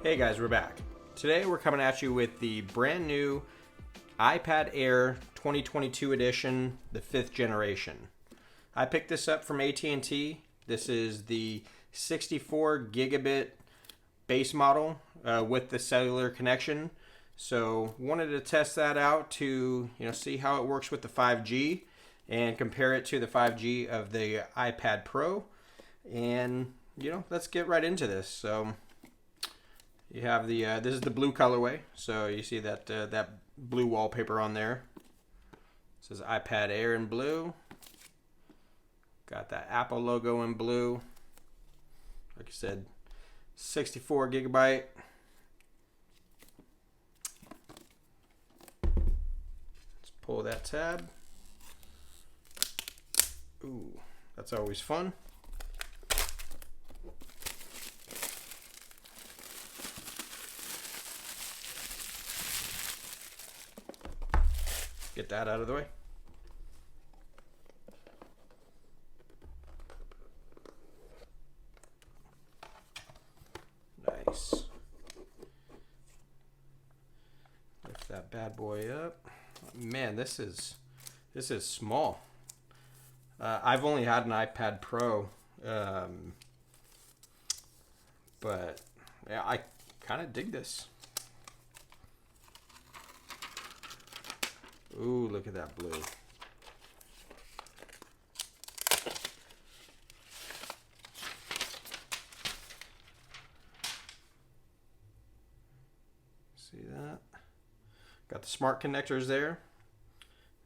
Hey guys, we're back. Today we're coming at you with the brand new iPad Air 2022 edition, the 5th generation. I picked this up from AT&T. This is the 64 gigabit base model with the cellular connection. So wanted to test that out to see how it works with the 5G and compare it to the 5G of the iPad Pro. And let's get right into this. So you have the this is the blue colorway, so you see that that blue wallpaper on there. It says iPad Air in blue. Got that Apple logo in blue. Like I said, 64 gigabyte. Let's pull that tab. Ooh, that's always fun. Get that out of the way. Nice. Lift that bad boy up. Man, this is small. I've only had an iPad Pro, but yeah, I kind of dig this. Ooh, look at that blue. See that? Got the smart connectors there.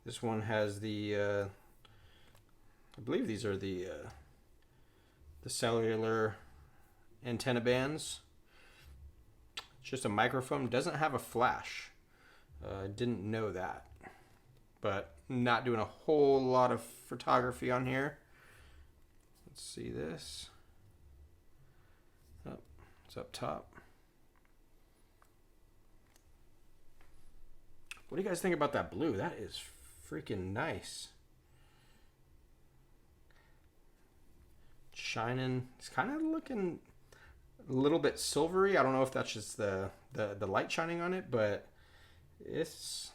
This one has the, I believe these are the cellular antenna bands. It's just a microphone. Doesn't have a flash. Didn't know that. But not doing a whole lot of photography on here. Let's see this. Oh, it's up top. What do you guys think about that blue? That is freaking nice. Shining. It's kind of looking a little bit silvery. I don't know if that's just the light shining on it, but this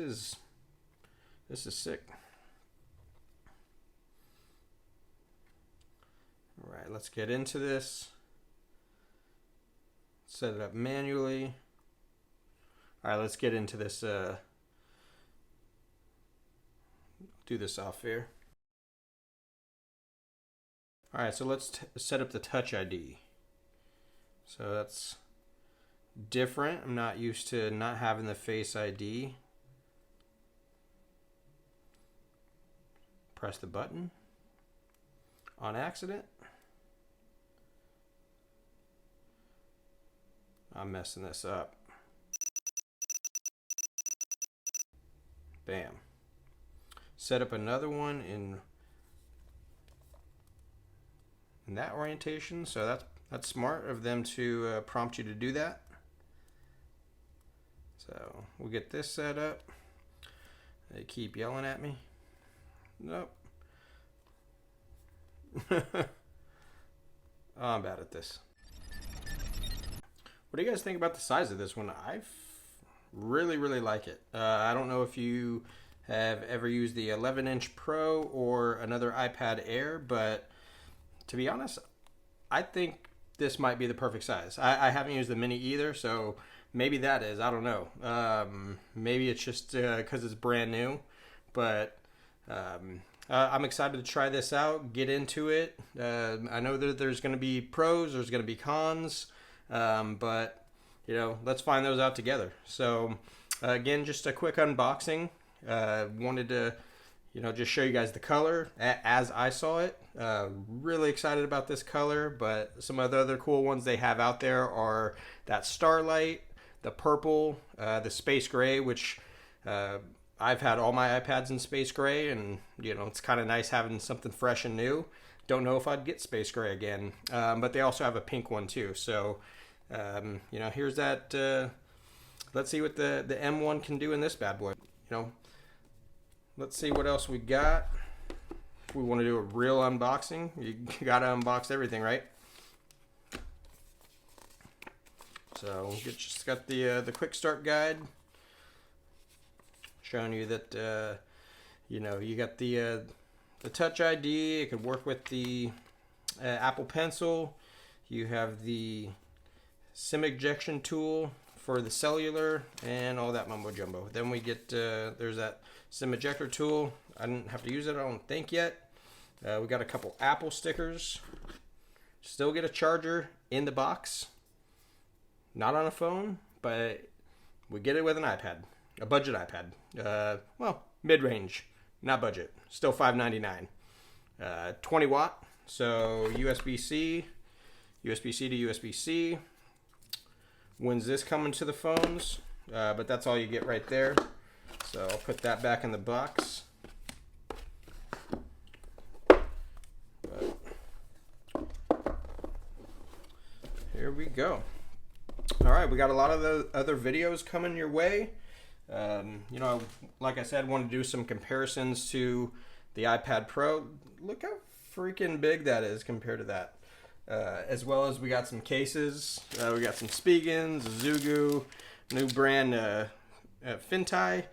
is sick. All right, let's get into this. Set it up manually. All right, let's get into this. Do this off here. All right, so let's set up the Touch ID. So that's different. I'm not used to not having the Face ID. Press the button on accident. I'm messing this up. Bam. Set up another one in that orientation. So that's smart of them to prompt you to do that. So we'll get this set up. They keep yelling at me. Nope. Oh, I'm bad at this. What do you guys think about the size of this one? I really like it. I don't know if you have ever used the 11-inch Pro or another iPad Air, but to be honest, I think this might be the perfect size. I haven't used the Mini either, so maybe that is. I don't know. Maybe it's just because it's brand new, but I'm excited to try this out, get into it. I know that there's going to be pros, there's going to be cons, but let's find those out together. So again, just a quick unboxing. Wanted to just show you guys the color as I saw it. Really excited about this color, but some of the other cool ones they have out there are that Starlight, the purple, the space gray, which I've had all my iPads in space gray, and it's kind of nice having something fresh and new. Don't know if I'd get space gray again, but they also have a pink one too. So here's that. Let's see what the M1 can do in this bad boy. Let's see what else we got. If we want to do a real unboxing, you gotta unbox everything, right? So just got the quick start guide showing you that you got the Touch ID. It could work with the Apple Pencil. You have the SIM ejection tool for the cellular and all that mumbo jumbo. Then we get there's that SIM ejector tool. I didn't have to use it, I don't think yet. We got a couple Apple stickers. Still get a charger in the box. Not on a phone, but we get it with an iPad, a budget iPad. Well, mid-range, not budget. Still $5.99. 20 watt, so USB-C to USB-C. When's this coming to the phones? But that's all you get right there. So I'll put that back in the box. But here we go. All right, we got a lot of the other videos coming your way. Like I said, I want to do some comparisons to the iPad Pro. Look how freaking big that is compared to that. As well as we got some cases. We got some Spigens, Zugu, new brand Finite.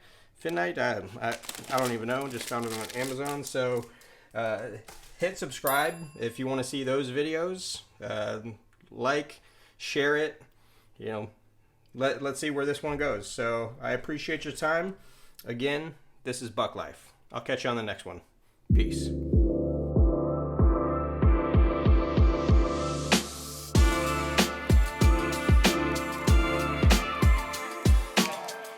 I don't even know. Just found it on Amazon. So hit subscribe if you want to see those videos. Like, share it. Let's see where this one goes. So I appreciate your time. Again, this is Buck Life. I'll catch you on the next one. Peace.